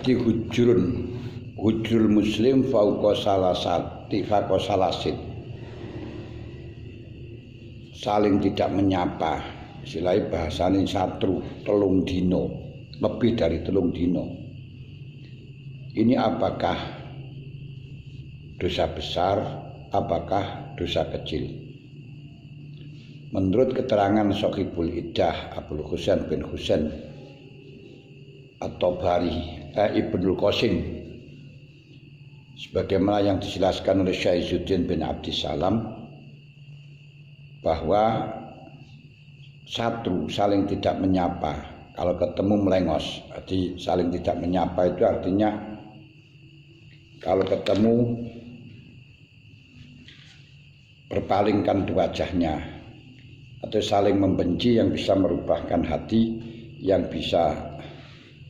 Jadi hujrul muslim fauqa salasati fauqa salasin. Saling tidak menyapa, istilahnya bahasane satru telung dino, lebih dari telung dino. Ini apakah dosa besar, apakah dosa kecil? Menurut keterangan Shahibul Iddah Abul Husain bin Husain atau Ibnul Qasim, sebagaimana yang dijelaskan oleh Syekh Izzuddin bin Abdissalam, bahwa satu saling tidak menyapa, kalau ketemu melengos. Jadi saling tidak menyapa itu artinya kalau ketemu berpalingkan wajahnya, atau saling membenci yang bisa merubahkan hati, yang bisa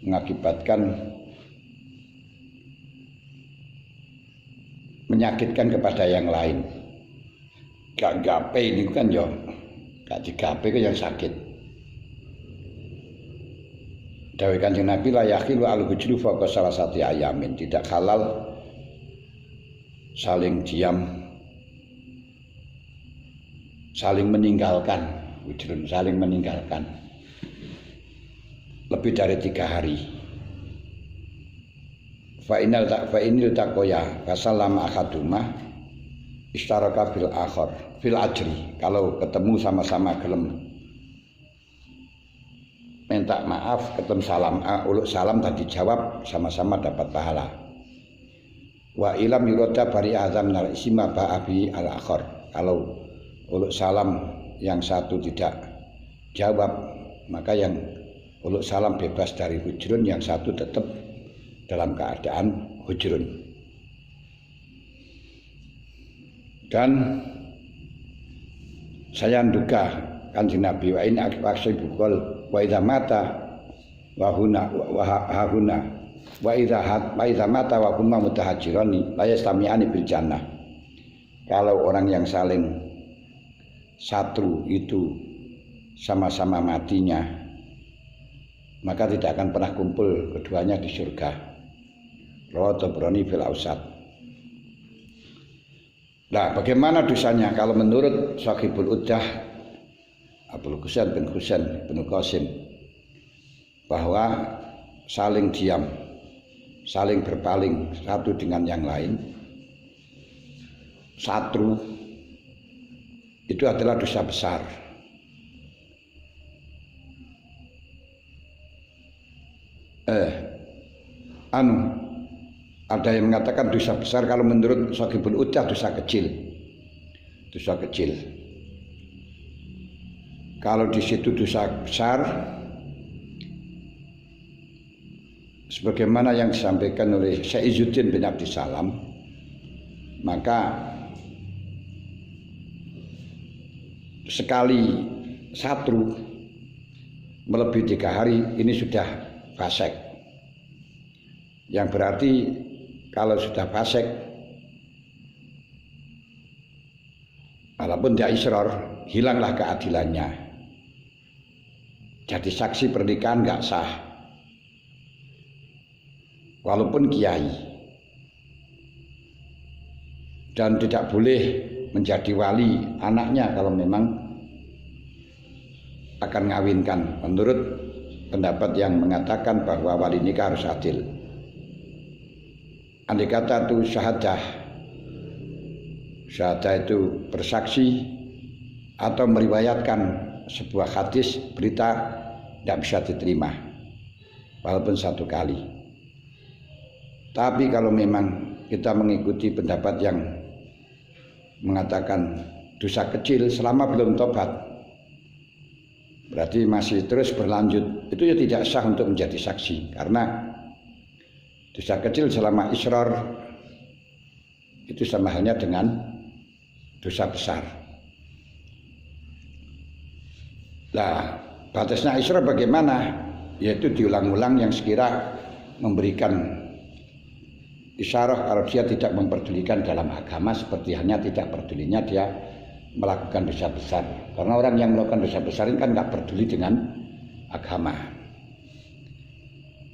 mengakibatkan menyakitkan kepada yang lain. Gak gape ini kan yo, gak digape kan yang sakit. Dawuh Kanjeng Nabi la yakhilu al-hujru fawqa salasati ayamin, tidak halal saling diam, saling meninggalkan, hujrun saling meninggalkan lebih dari 3 hari. Fa inil taqoya fasallama ahaduma istaraka fil akhar fil ajri. Kalau ketemu sama-sama gelem minta maaf, ketemu salam, uluk salam tadi jawab, sama-sama dapat pahala. Wa ilam yurada bari azam nar isma ba'abi al akhar. Kalau uluk salam yang satu tidak jawab, maka yang uluk salam bebas dari hujrun, yang satu tetap dalam keadaan hujrun. Dan saya duga Kanjeng Nabi wa in aksai bukol wa idza mata wa huna wa hahuna wa idza mata wa huma mutahajirani la yastami'ani bil jannah. Kalau orang yang saling satru itu sama-sama matinya, maka tidak akan pernah kumpul keduanya di surga. Rawahu Tabrani fil Awsat. Nah, bagaimana dosanya kalau menurut Shahibul Iddah Abul Husain bin Husain bin Qasim, bahwa saling diam, saling berpaling satu dengan yang lain, satru, itu adalah dosa besar. Ada yang mengatakan dosa besar, kalau menurut Shahibul Iddah dosa kecil. Dosa kecil. Kalau di situ dosa besar, sebagaimana yang disampaikan oleh Syekh Izzuddin bin Abdissalam, maka sekali satru melebihi 3 hari ini sudah fasik. Yang berarti kalau sudah fasik, walaupun dia israr, hilanglah keadilannya. Jadi saksi pernikahan nggak sah, walaupun kiai, dan tidak boleh menjadi wali anaknya kalau memang akan ngawinkan, menurut pendapat yang mengatakan bahwa wali nikah harus adil. Andai kata itu syahadah itu bersaksi atau meriwayatkan sebuah hadis, berita, tidak bisa diterima walaupun 1 kali. Tapi kalau memang kita mengikuti pendapat yang mengatakan dosa kecil selama belum tobat, berarti masih terus berlanjut, itu ya tidak sah untuk menjadi saksi, karena dosa kecil selama israr itu sama halnya dengan dosa besar. Nah, batasnya israr bagaimana? Yaitu diulang-ulang yang sekira memberikan isyarah kalau dia tidak memperdulikan dalam agama, seperti hanya tidak pedulinya dia melakukan dosa besar. Karena orang yang melakukan dosa besar ini kan nggak peduli dengan agama.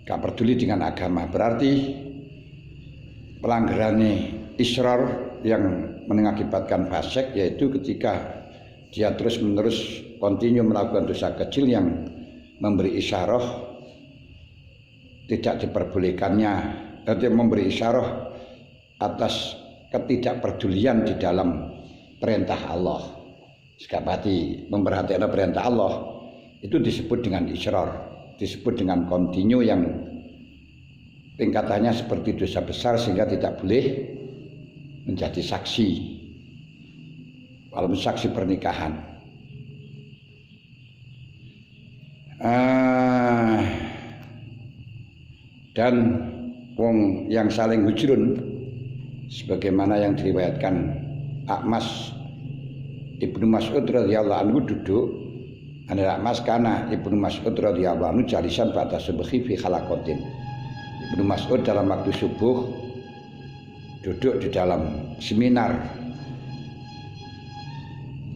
gak peduli dengan agama. Berarti pelanggarannya israr yang mengakibatkan fasik, yaitu ketika dia terus menerus kontinu melakukan dosa kecil yang memberi isyarah tidak diperbolehkannya, atau memberi isyarah atas ketidakpedulian di dalam perintah Allah. Sekapati memperhatikan perintah Allah itu disebut dengan israr, disebut dengan kontinu yang tingkatannya seperti dosa besar sehingga tidak boleh menjadi saksi, walaupun saksi pernikahan. Dan wong yang saling hujrun sebagaimana yang diriwayatkan Akmas Ibnu Mas'ud radhiyallahu anhu duduk adalah Akmas kana Ibnu Mas'ud radhiyallahu anhu jalisan ba'da subhi fi khalaqatin. Ibnu Mas'ud dalam waktu subuh duduk di dalam seminar.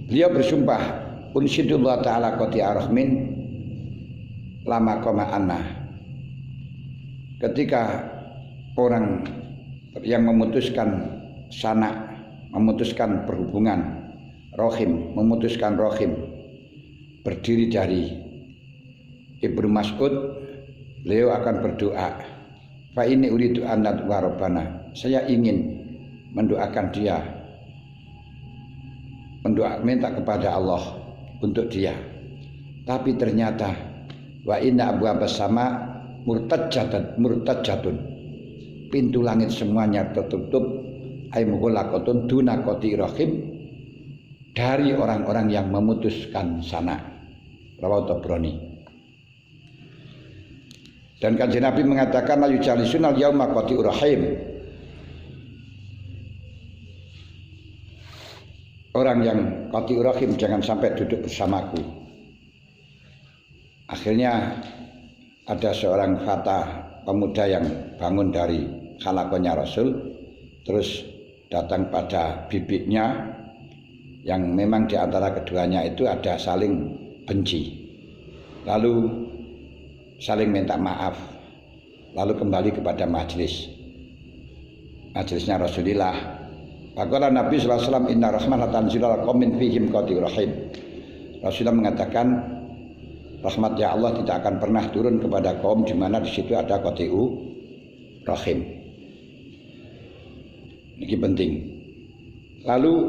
Beliau bersumpah, unsyidullah ta'ala qati'a rahmin lama qama anna. Ketika orang yang memutuskan sanak, memutuskan perhubungan rohim, memutuskan rohim berdiri dari Ibnu Mas'ud, beliau akan berdoa, fa ini uridu an nad'u rabbana, saya ingin mendoakan dia, minta kepada Allah untuk dia. Tapi ternyata wa inna abwaabas sama murtajatun, pintu langit semuanya tertutup, ay mughlaqatun duna qati rahim, dari orang-orang yang memutuskan sana. Rawahu Tabrani. Dan Kanjeng Nabi mengatakan la yujalisunal yauma qati'ur rahim, orang yang qati'ur rahim jangan sampai duduk bersamaku. Akhirnya ada seorang fata, pemuda yang bangun dari khalakonya Rasul, terus datang pada bibiknya yang memang di antara keduanya itu ada saling benci, lalu saling minta maaf, lalu kembali kepada majelisnya Rasulullah. Faqala Nabi sallallahu alaihi wasallam inna rahmatan tanzilu ala qaumin fihim qati'ur rahim. Rasulullah mengatakan rahmat ya Allah tidak akan pernah turun kepada kaum di mana di situ ada qati'ur rahim. Ini penting. Lalu